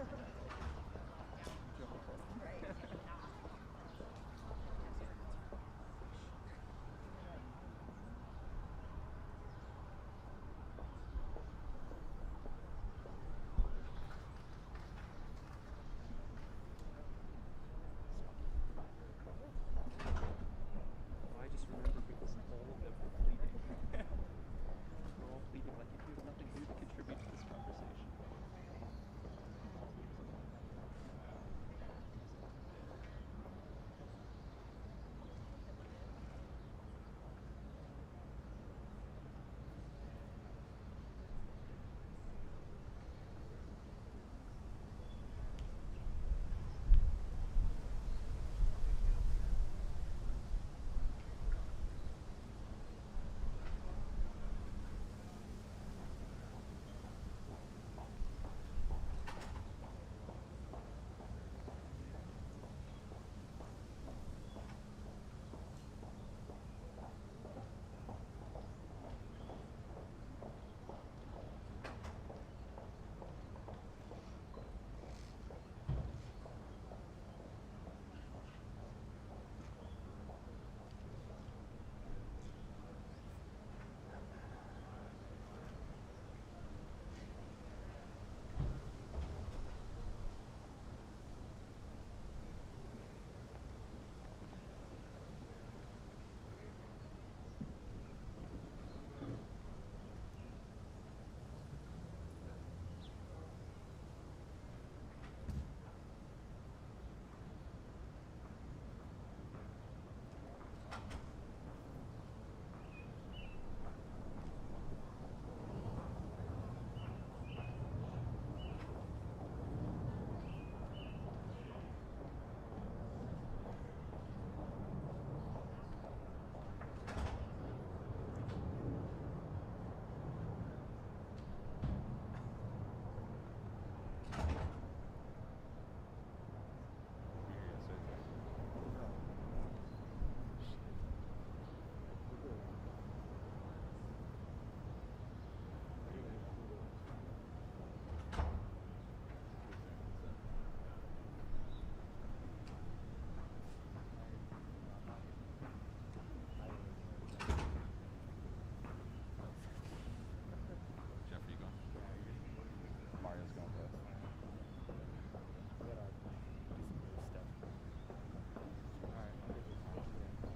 I just remember because all of them were pleading. They're all pleading like you have nothing new to contribute to this conversation.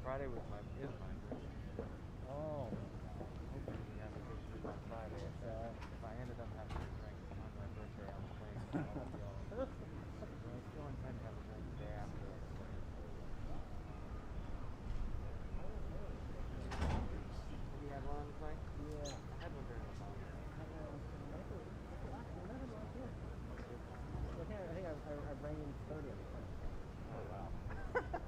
Friday was is my birthday. Oh. Okay. Yeah, because it was on Friday. If I ended up having a drink on my birthday on the plane, I would be all. I still intend to have a drink the day after. Have you had one on the plane? Yeah. I had one during the summer. I think I rang in 30 on the plane. Oh, wow.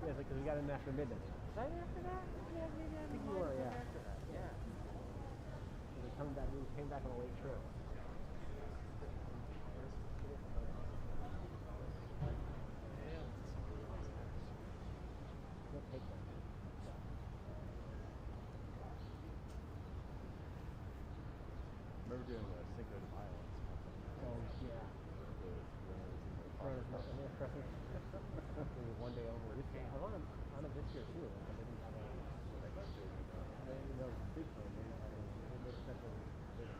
Yeah, because we got in after midnight. Right after that? Yeah, maybe I think you were, yeah. After that. Yeah. We came back on a late trip. We'll take that. Remember doing the Cinco de Mayo? Oh, yeah. One day over. I was on it this year too. I didn't have a big plane. They had a special visit.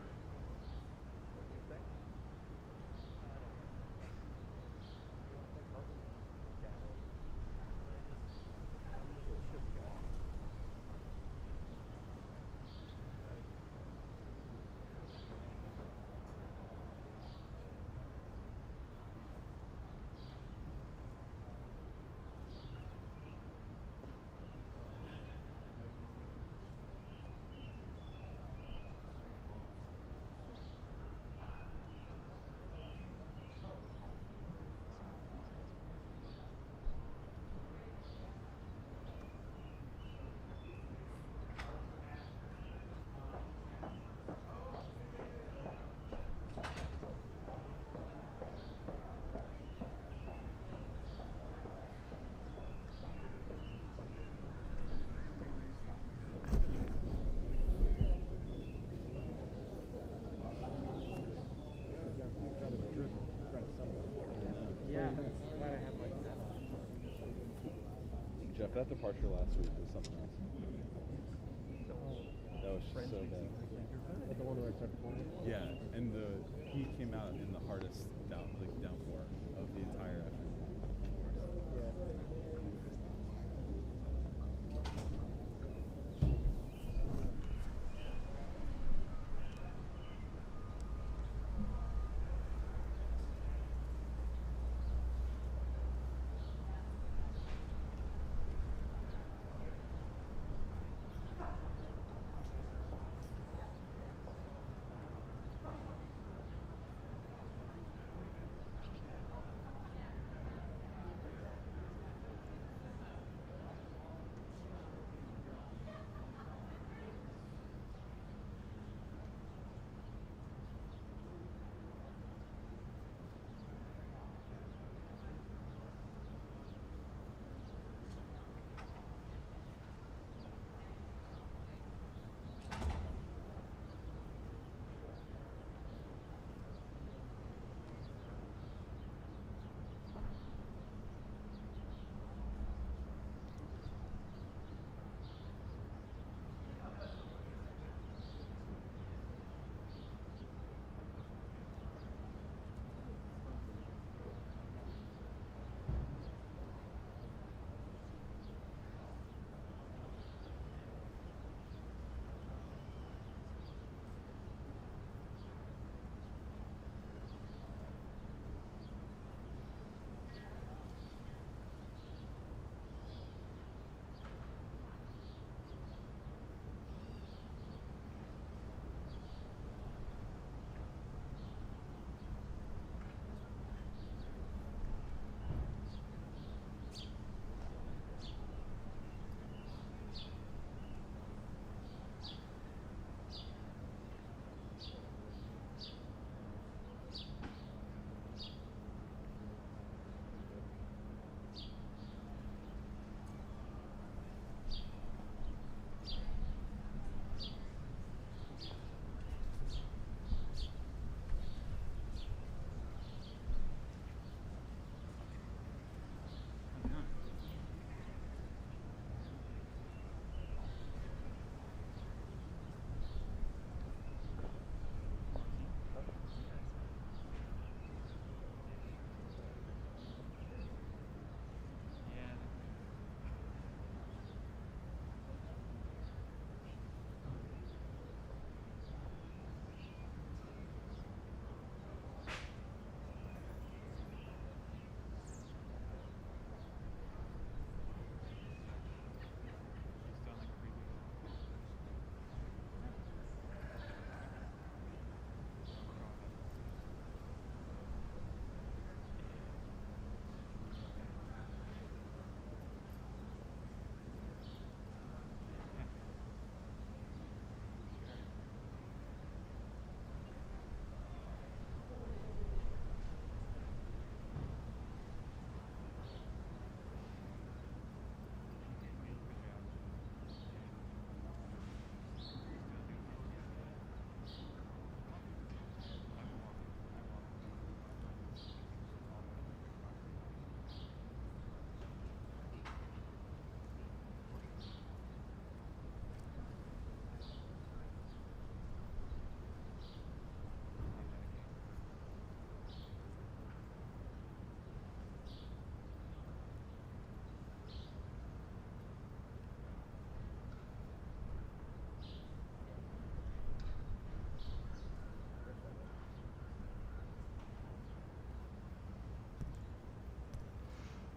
glad I have my hat on. Jeff, that departure last week was something else. That was just so bad. That's the one where I started playing. Yeah, and he came out in the hardest downpour of the entire effort.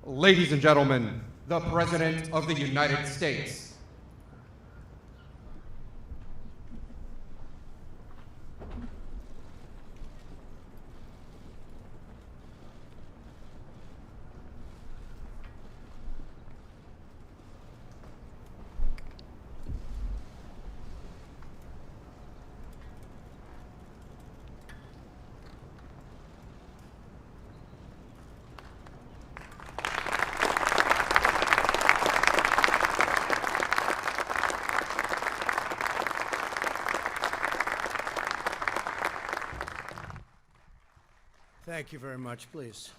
Ladies and gentlemen, the President of the United States. Thank you very much, please.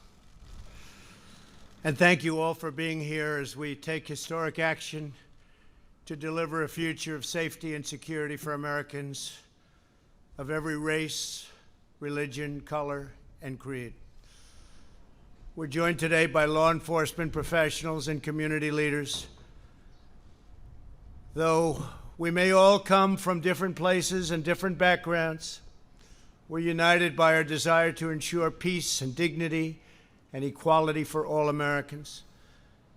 And thank you all for being here as we take historic action to deliver a future of safety and security for Americans of every race, religion, color, and creed. We're joined today by law enforcement professionals and community leaders. Though we may all come from different places and different backgrounds, we're united by our desire to ensure peace and dignity and equality for all Americans.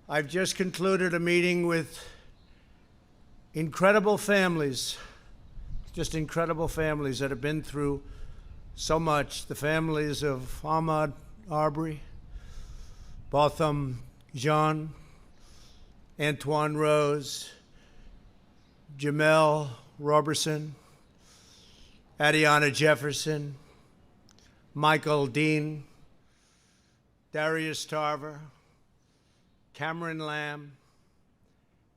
I've just concluded a meeting with incredible families, just incredible families that have been through so much. The families of Ahmaud Arbery, Botham Jean, Antoine Rose, Jamel Roberson, Adiana Jefferson, Michael Dean, Darius Tarver, Cameron Lamb,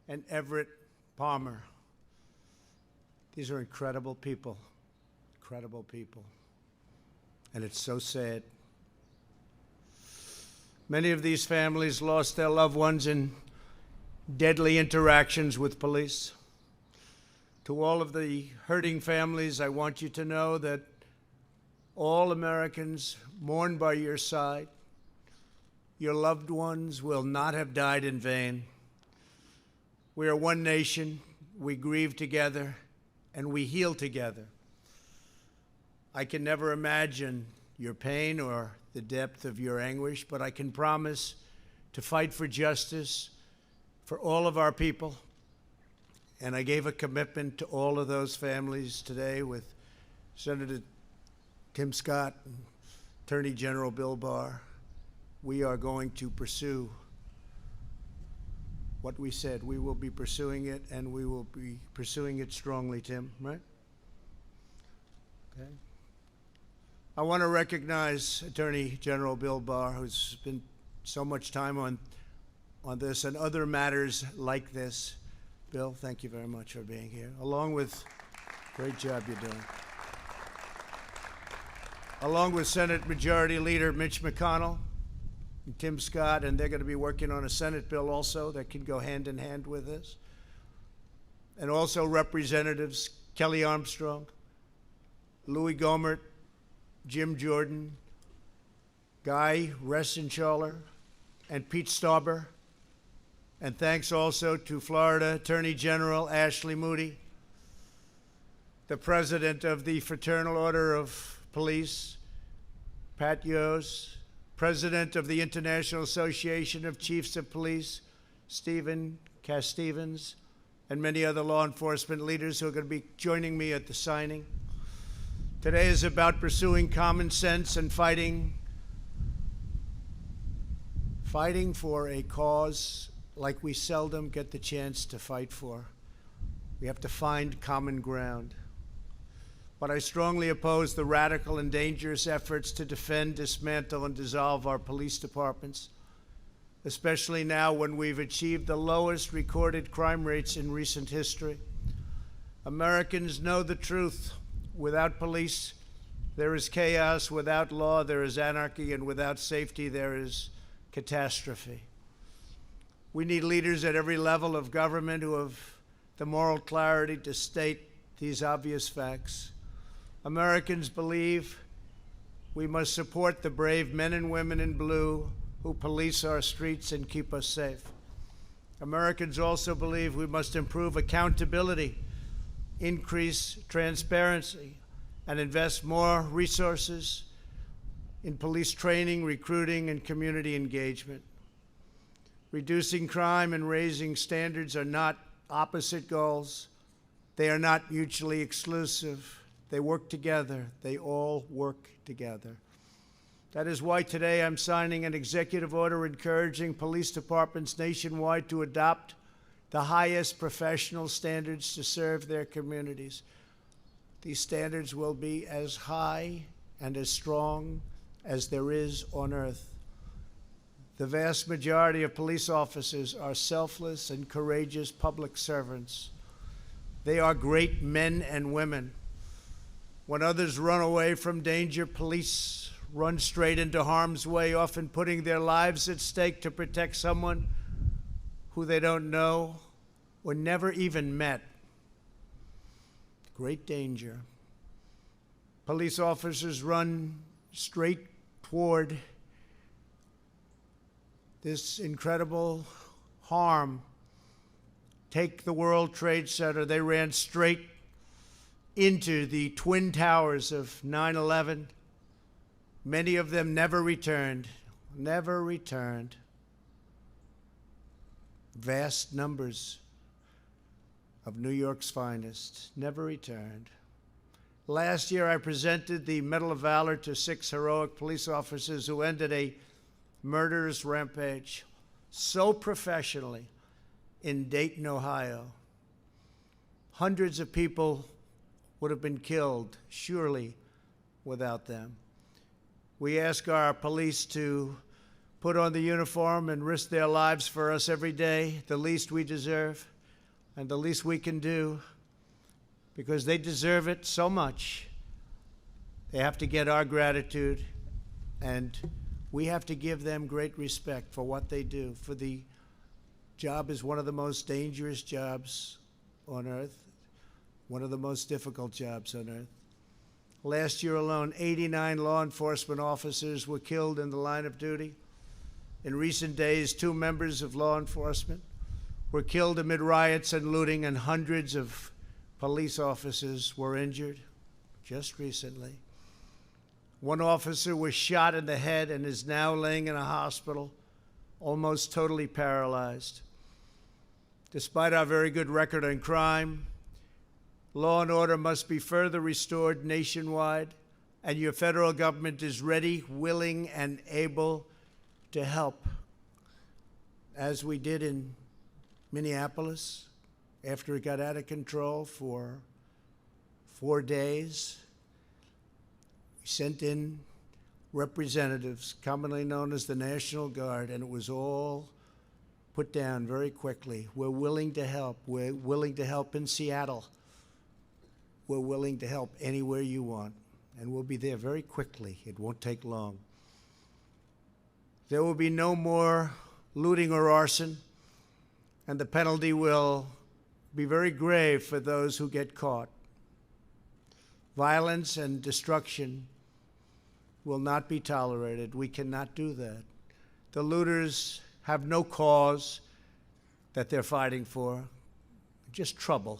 and Everett Palmer. These are incredible people, and it's so sad. Many of these families lost their loved ones in deadly interactions with police. To all of the hurting families, I want you to know that all Americans mourn by your side. Your loved ones will not have died in vain. We are one nation, we grieve together, and we heal together. I can never imagine your pain or the depth of your anguish, but I can promise to fight for justice for all of our people. And I gave a commitment to all of those families today with Senator Tim Scott and Attorney General Bill Barr. We are going to pursue what we said. We will be pursuing it, and we will be pursuing it strongly, Tim, right? Okay. I want to recognize Attorney General Bill Barr, who's spent so much time on this and other matters like this. Bill, thank you very much for being here, along with, great job you're doing. Along with Senate Majority Leader Mitch McConnell and Tim Scott, and they're going to be working on a Senate bill also that can go hand in hand with this. And also Representatives Kelly Armstrong, Louis Gohmert, Jim Jordan, Guy Reschenthaler, and Pete Stauber. And thanks also to Florida Attorney General Ashley Moody, the President of the Fraternal Order of Police, Pat Yos, President of the International Association of Chiefs of Police, Stephen Cass-Stevens, and many other law enforcement leaders who are going to be joining me at the signing. Today is about pursuing common sense and fighting for a cause like we seldom get the chance to fight for. We have to find common ground. But I strongly oppose the radical and dangerous efforts to defend, dismantle, and dissolve our police departments, especially now when we've achieved the lowest recorded crime rates in recent history. Americans know the truth. Without police, there is chaos. Without law, there is anarchy. And without safety, there is catastrophe. We need leaders at every level of government who have the moral clarity to state these obvious facts. Americans believe we must support the brave men and women in blue who police our streets and keep us safe. Americans also believe we must improve accountability, increase transparency, and invest more resources in police training, recruiting, and community engagement. Reducing crime and raising standards are not opposite goals. They are not mutually exclusive. They work together. They all work together. That is why today I'm signing an executive order encouraging police departments nationwide to adopt the highest professional standards to serve their communities. These standards will be as high and as strong as there is on earth. The vast majority of police officers are selfless and courageous public servants. They are great men and women. When others run away from danger, police run straight into harm's way, often putting their lives at stake to protect someone who they don't know or never even met. Great danger. Police officers run straight toward this incredible harm. Take the World Trade Center. They ran straight into the Twin Towers of 9/11. Many of them never returned. Never returned. Vast numbers of New York's finest never returned. Last year, I presented the Medal of Valor to 6 heroic police officers who ended a murderous rampage so professionally in Dayton, Ohio. Hundreds of people would have been killed, surely, without them. We ask our police to put on the uniform and risk their lives for us every day, the least we deserve and the least we can do, because they deserve it so much. They have to get our gratitude, and we have to give them great respect for what they do. For the job is one of the most dangerous jobs on earth, one of the most difficult jobs on earth. Last year alone, 89 law enforcement officers were killed in the line of duty. In recent days, 2 members of law enforcement were killed amid riots and looting, and hundreds of police officers were injured just recently. 1 officer was shot in the head and is now laying in a hospital, almost totally paralyzed. Despite our very good record on crime, law and order must be further restored nationwide, and your federal government is ready, willing, and able to help, as we did in Minneapolis after it got out of control for 4 days. We sent in representatives, commonly known as the National Guard, and it was all put down very quickly. We're willing to help. We're willing to help in Seattle. We're willing to help anywhere you want, and we'll be there very quickly. It won't take long. There will be no more looting or arson, and the penalty will be very grave for those who get caught. Violence and destruction will not be tolerated. We cannot do that. The looters have no cause that they're fighting for, just trouble.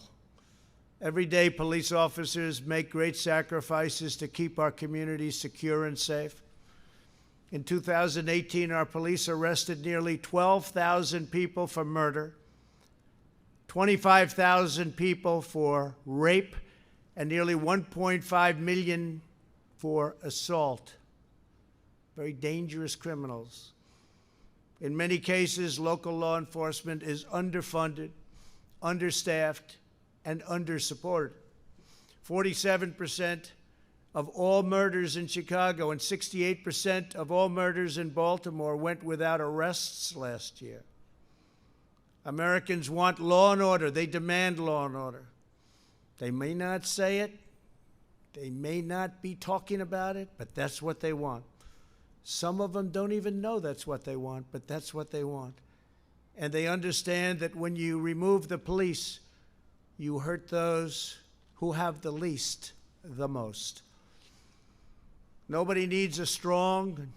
Every day, police officers make great sacrifices to keep our communities secure and safe. In 2018, our police arrested nearly 12,000 people for murder, 25,000 people for rape, and nearly 1.5 million for assault. Very dangerous criminals. In many cases, local law enforcement is underfunded, understaffed, and undersupported. 47% of all murders in Chicago and 68% of all murders in Baltimore went without arrests last year. Americans want law and order. They demand law and order. They may not say it. They may not be talking about it, but that's what they want. Some of them don't even know that's what they want, but that's what they want. And they understand that when you remove the police, you hurt those who have the least the most. Nobody needs a strong,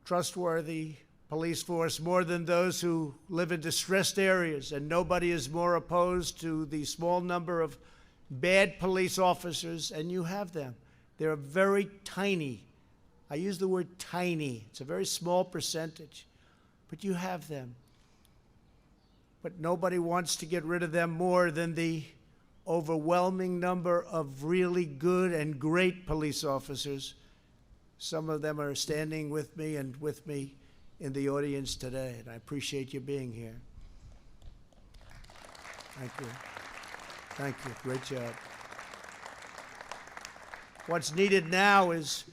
trustworthy police force more than those who live in distressed areas, and nobody is more opposed to the small number of bad police officers, and you have them. They're very tiny. I use the word tiny. It's a very small percentage, but you have them. But nobody wants to get rid of them more than the overwhelming number of really good and great police officers. Some of them are standing with me and with me in the audience today, and I appreciate you being here. Thank you. Thank you. Great job. What's needed now is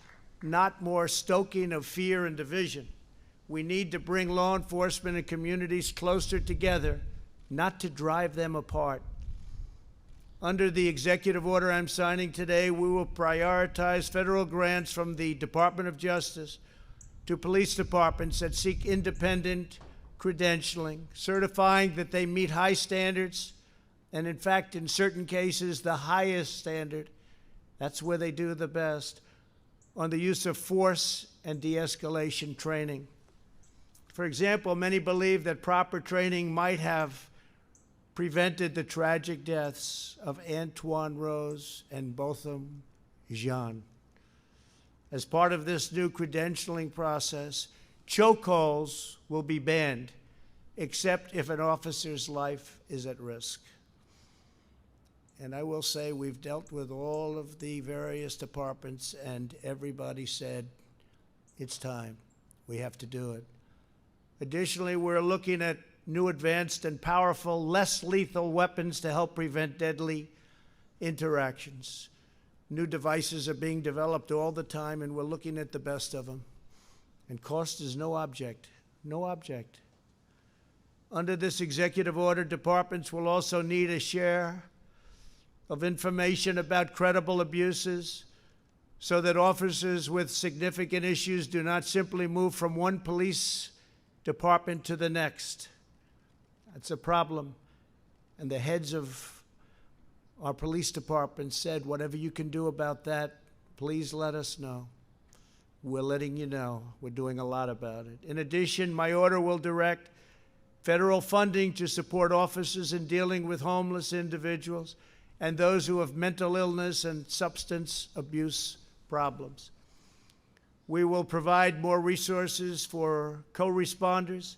not more stoking of fear and division. We need to bring law enforcement and communities closer together, not to drive them apart. Under the executive order I'm signing today, we will prioritize federal grants from the Department of Justice to police departments that seek independent credentialing, certifying that they meet high standards, and in fact, in certain cases, the highest standard. That's where they do the best, on the use of force and de-escalation training. For example, many believe that proper training might have prevented the tragic deaths of Antoine Rose and Botham Jean. As part of this new credentialing process, chokeholds will be banned, except if an officer's life is at risk. And I will say we've dealt with all of the various departments, and everybody said, it's time. We have to do it. Additionally, we're looking at new advanced and powerful, less lethal weapons to help prevent deadly interactions. New devices are being developed all the time, and we're looking at the best of them. And cost is no object, no object. Under this executive order, departments will also need a share of information about credible abuses so that officers with significant issues do not simply move from one police department to the next. That's a problem. And the heads of our police department said, whatever you can do about that, please let us know. We're letting you know. We're doing a lot about it. In addition, my order will direct federal funding to support officers in dealing with homeless individuals and those who have mental illness and substance abuse problems. We will provide more resources for co-responders,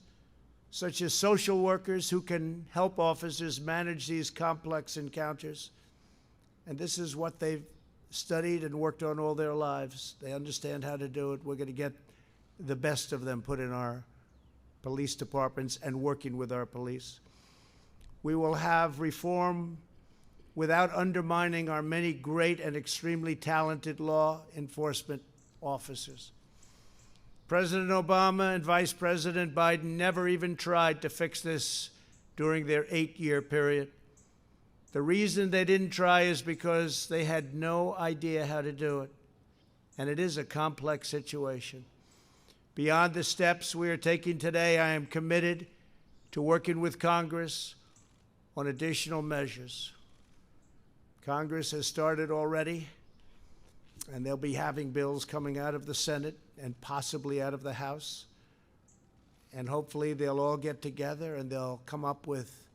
such as social workers who can help officers manage these complex encounters. And this is what they've studied and worked on all their lives. They understand how to do it. We're going to get the best of them put in our police departments and working with our police. We will have reform without undermining our many great and extremely talented law enforcement officers. President Obama and Vice President Biden never even tried to fix this during their 8-year period. The reason they didn't try is because they had no idea how to do it. And it is a complex situation. Beyond the steps we are taking today, I am committed to working with Congress on additional measures. Congress has started already, and they'll be having bills coming out of the Senate and possibly out of the House. And hopefully they'll all get together and they'll come up with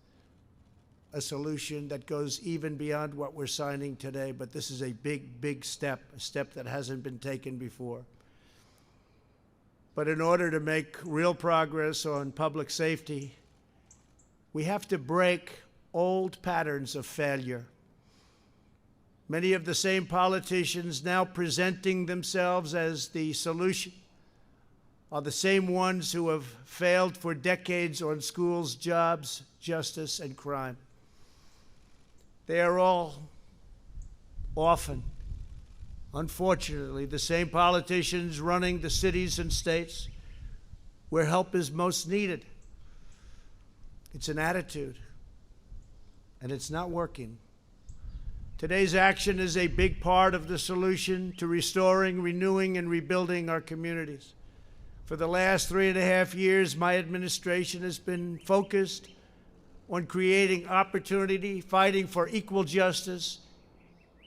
a solution that goes even beyond what we're signing today. But this is a big, big step, a step that hasn't been taken before. But in order to make real progress on public safety, we have to break old patterns of failure. Many of the same politicians now presenting themselves as the solution are the same ones who have failed for decades on schools, jobs, justice, and crime. They are all often, unfortunately, the same politicians running the cities and states where help is most needed. It's an attitude, and it's not working. Today's action is a big part of the solution to restoring, renewing, and rebuilding our communities. For the last 3.5 years, my administration has been focused on creating opportunity, fighting for equal justice,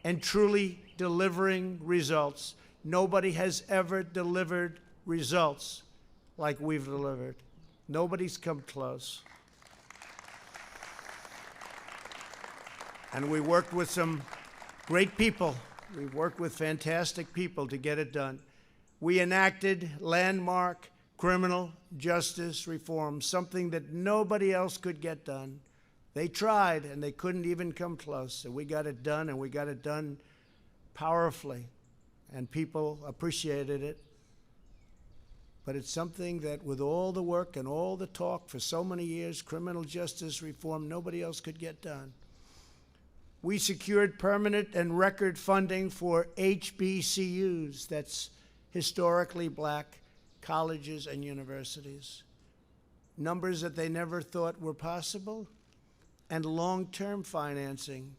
and truly delivering results. Nobody has ever delivered results like we've delivered. Nobody's come close. And we worked with some great people. We worked with fantastic people to get it done. We enacted landmark criminal justice reform, something that nobody else could get done. They tried, and they couldn't even come close. So we got it done, and we got it done powerfully, and people appreciated it. But it's something that, with all the work and all the talk for so many years, criminal justice reform, nobody else could get done. We secured permanent and record funding for HBCUs, that's historically black colleges and universities, numbers that they never thought were possible, and long-term financing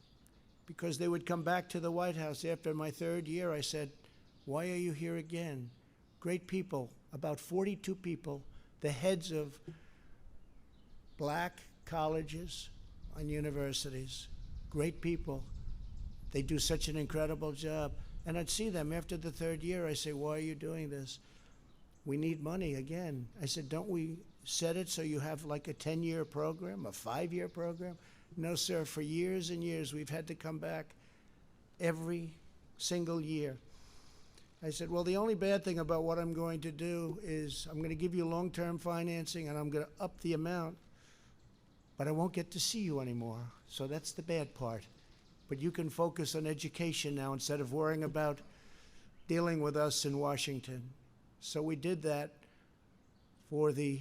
because they would come back to the White House after my third year. I said, why are you here again? Great people, about 42 people, the heads of black colleges and universities, great people. They do such an incredible job. And I'd see them after the third year. I say, why are you doing this? We need money again. I said, don't we set it so you have like a 10-year program, a 5-year program? No, sir, for years and years, we've had to come back every single year. I said, well, the only bad thing about what I'm going to do is I'm going to give you long-term financing and I'm going to up the amount, but I won't get to see you anymore. So that's the bad part. But you can focus on education now instead of worrying about dealing with us in Washington. So we did that for the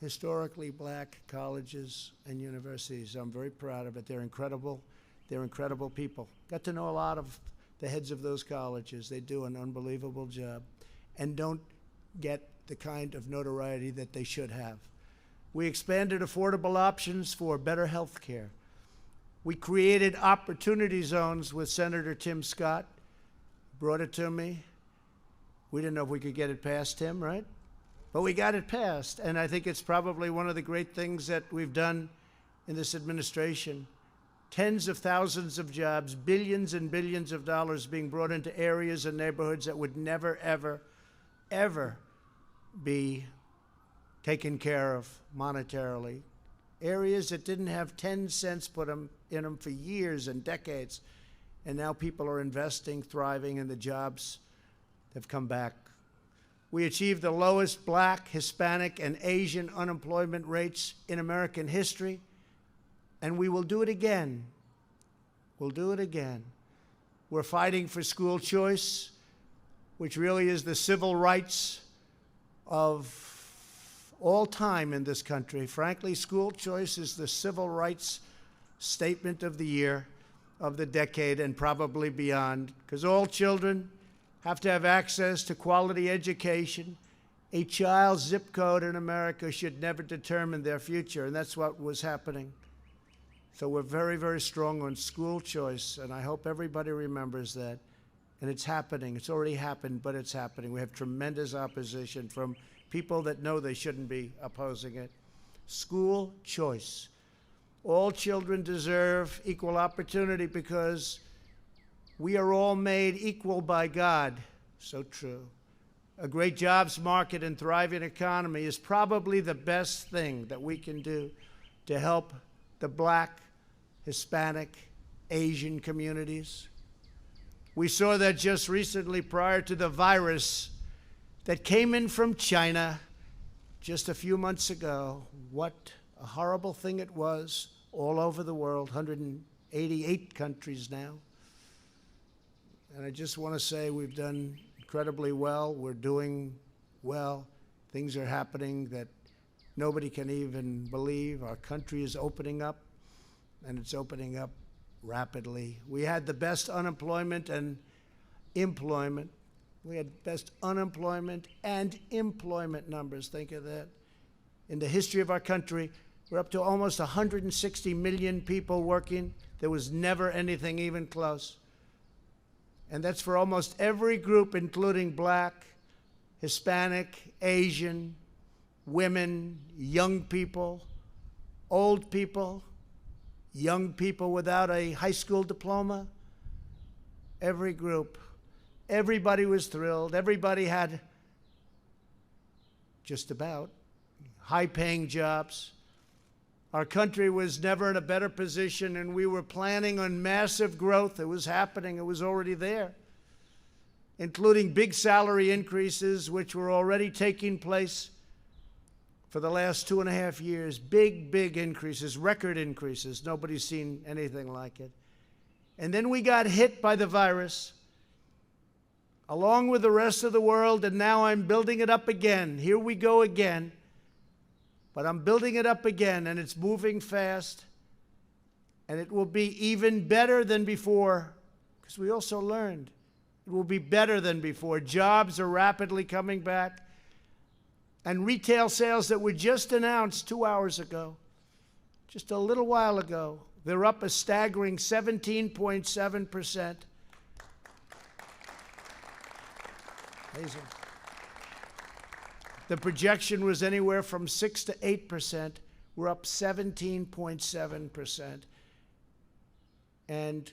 historically black colleges and universities. I'm very proud of it. They're incredible. They're incredible people. Got to know a lot of the heads of those colleges. They do an unbelievable job and don't get the kind of notoriety that they should have. We expanded affordable options for better health care. We created opportunity zones with Senator Tim Scott. Brought it to me. We didn't know if we could get it past him, right? But we got it passed, and I think it's probably one of the great things that we've done in this administration. Tens of thousands of jobs, billions and billions of dollars being brought into areas and neighborhoods that would never, ever, ever be taken care of monetarily. Areas that didn't have 10 cents put in them for years and decades, and now people are investing, thriving, and the jobs have come back. We achieved the lowest black, Hispanic, and Asian unemployment rates in American history, and we will do it again. We'll do it again. We're fighting for school choice, which really is the civil rights of all time in this country. Frankly, school choice is the civil rights statement of the year, of the decade, and probably beyond, because all children have to have access to quality education. A child's zip code in America should never determine their future, and that's what was happening. So we're very, very strong on school choice, and I hope everybody remembers that. And it's happening. It's already happened, but it's happening. We have tremendous opposition from people that know they shouldn't be opposing it. School choice. All children deserve equal opportunity because we are all made equal by God. So true. A great jobs market and thriving economy is probably the best thing that we can do to help the black, Hispanic, Asian communities. We saw that just recently prior to the virus that came in from China just a few months ago. What a horrible thing it was all over the world, 188 countries now. And I just want to say we've done incredibly well. We're doing well. Things are happening that nobody can even believe. Our country is opening up, and it's opening up rapidly. We had the best unemployment and employment. We had best unemployment and employment numbers. Think of that. In the history of our country, we're up to almost 160 million people working. There was never anything even close. And that's for almost every group, including black, Hispanic, Asian, women, young people, old people, young people without a high school diploma. Every group. Everybody was thrilled. Everybody had just about high-paying jobs. Our country was never in a better position, and we were planning on massive growth. It was happening. It was already there, including big salary increases, which were already taking place for the last 2.5 years. Big, big increases, record increases. Nobody's seen anything like it. And then we got hit by the virus, along with the rest of the world, and now I'm building it up again. Here we go again. But I'm building it up again, and it's moving fast, and it will be even better than before, because we also learned it will be better than before. Jobs are rapidly coming back, and retail sales that were just announced 2 hours ago, just a little while ago, They're up a staggering 17.7%. Amazing. The projection was anywhere from 6 to 8%. We're up 17.7%. And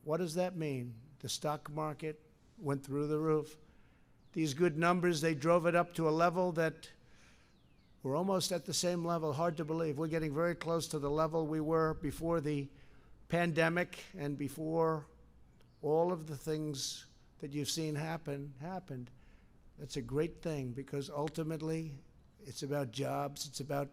what does that mean? The stock market went through the roof. These good numbers, they drove it up to a level that we're almost at the same level. Hard to believe. We're getting very close to the level we were before the pandemic and before all of the things that you've seen happened. That's a great thing, because ultimately it's about jobs. It's about,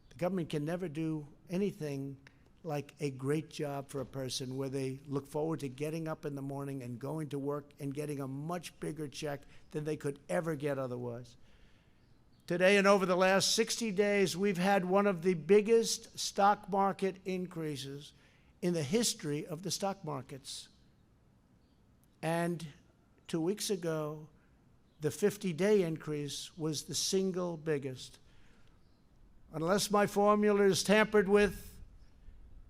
the government can never do anything like a great job for a person where they look forward to getting up in the morning and going to work and getting a much bigger check than they could ever get otherwise. Today and over the last 60 days, we've had one of the biggest stock market increases in the history of the stock markets. And 2 weeks ago, the 50-day increase was the single biggest. Unless my formula is tampered with,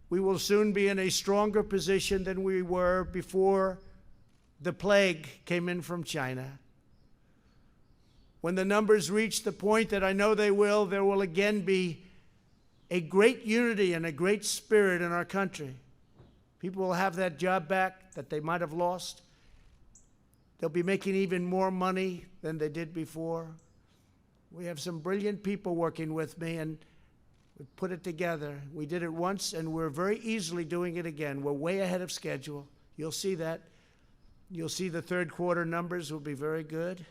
we will soon be in a stronger position than we were before the plague came in from China. When the numbers reach the point that I know they will, there will again be a great unity and a great spirit in our country. People will have that job back that they might have lost. They'll be making even more money than they did before. We have some brilliant people working with me, and we put it together. We did it once, and we're very easily doing it again. We're way ahead of schedule. You'll see that. You'll see the third quarter numbers will be very good.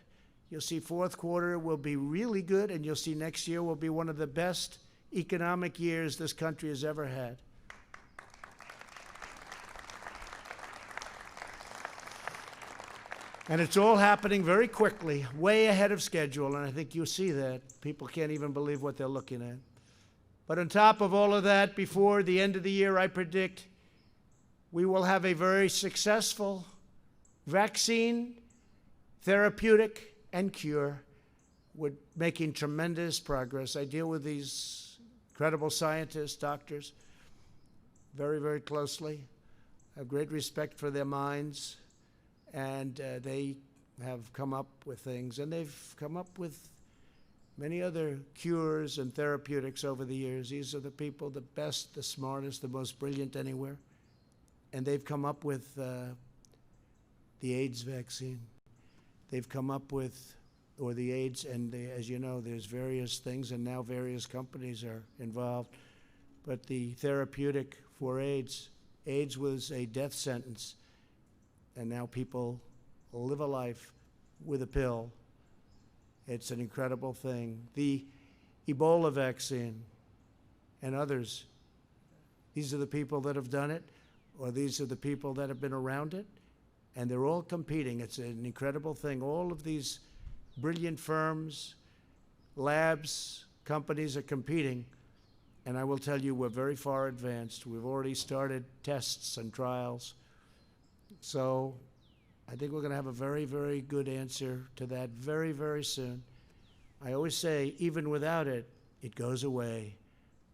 You'll see fourth quarter will be really good, and you'll see next year will be one of the best economic years this country has ever had. And it's all happening very quickly, way ahead of schedule, and I think you'll see that. People can't even believe what they're looking at. But on top of all of that, before the end of the year, I predict we will have a very successful vaccine, therapeutic, and cure. We're making tremendous progress. I deal with these incredible scientists, doctors, very, very closely. I have great respect for their minds. And they have come up with things, and they've come up with many other cures and therapeutics over the years. These are the people, the best, the smartest, the most brilliant anywhere. And they've come up with the AIDS vaccine. They've come up with, or the AIDS, and as you know, there's various things, and now various companies are involved. But the therapeutic for AIDS was a death sentence. And now people live a life with a pill. It's an incredible thing. The Ebola vaccine and others, these are the people that have done it, or these are the people that have been around it, and they're all competing. It's an incredible thing. All of these brilliant firms, labs, companies are competing, and I will tell you, we're very far advanced. We've already started tests and trials. So I think we're going to have a very, very good answer to that very, very soon. I always say, even without it, it goes away.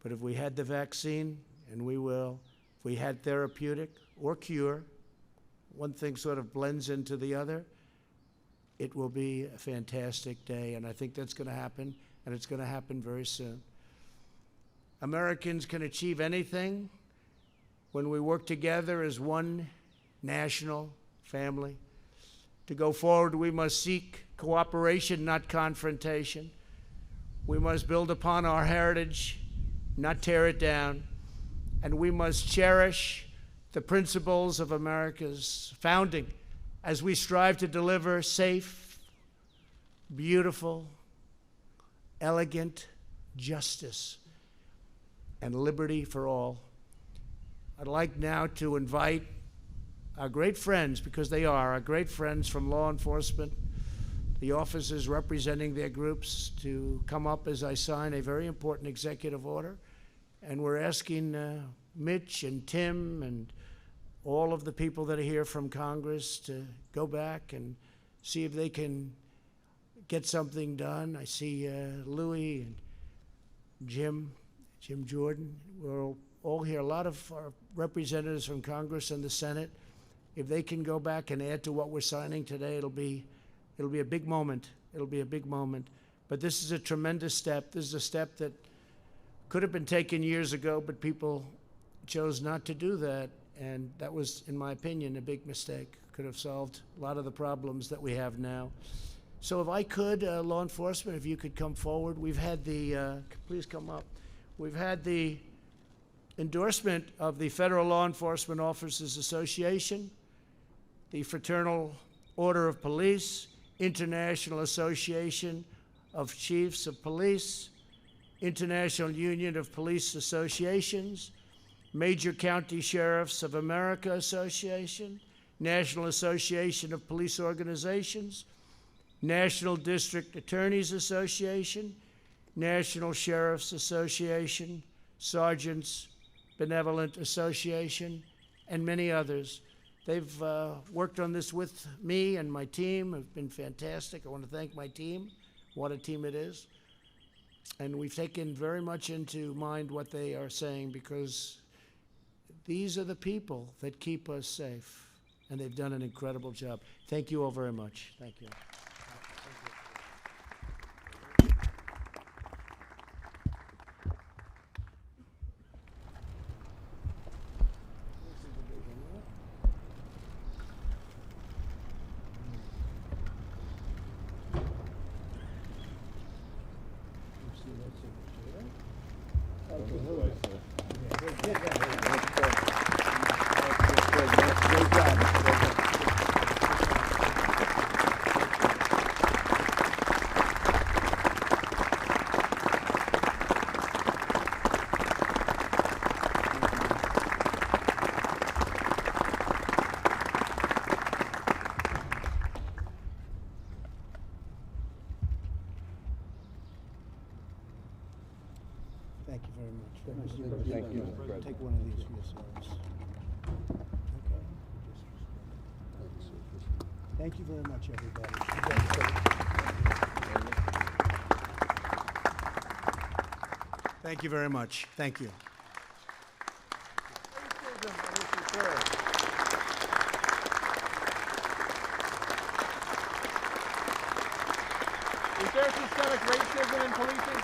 But if we had the vaccine, and we will, if we had therapeutic or cure, one thing sort of blends into the other, it will be a fantastic day. And I think that's going to happen, and it's going to happen very soon. Americans can achieve anything when we work together as one national family. To go forward, we must seek cooperation, not confrontation. We must build upon our heritage, not tear it down. And we must cherish the principles of America's founding as we strive to deliver safe, beautiful, elegant justice and liberty for all. I'd like now to invite our great friends, because they are our great friends from law enforcement, the officers representing their groups, to come up as I sign a very important executive order. And we're asking Mitch and Tim and all of the people that are here from Congress to go back and see if they can get something done. I see Louis and Jim Jordan. We're all all here, a lot of our representatives from Congress and the Senate, if they can go back and add to what we're signing today, it'll be a big moment. It'll be a big moment. But this is a tremendous step. This is a step that could have been taken years ago, but people chose not to do that. And that was, in my opinion, a big mistake. Could have solved a lot of the problems that we have now. So if I could, law enforcement, if you could come forward. We've had the, please come up. We've had the endorsement of the Federal Law Enforcement Officers Association, the Fraternal Order of Police, International Association of Chiefs of Police, International Union of Police Associations, Major County Sheriffs of America Association, National Association of Police Organizations, National District Attorneys Association, National Sheriffs Association, Sergeants Benevolent Association, and many others. They've worked on this with me and my team. Have been fantastic. I want to thank my team. What a team it is. And we've taken very much into mind what they are saying, because these are the people that keep us safe, and they've done an incredible job. Thank you all very much. Thank you. Thank you very much. Thank you, Mr. President. Take one of these for yourselves. Okay. Thank you very much, everybody. Thank you very much. Thank you. Is there systemic racism in policing?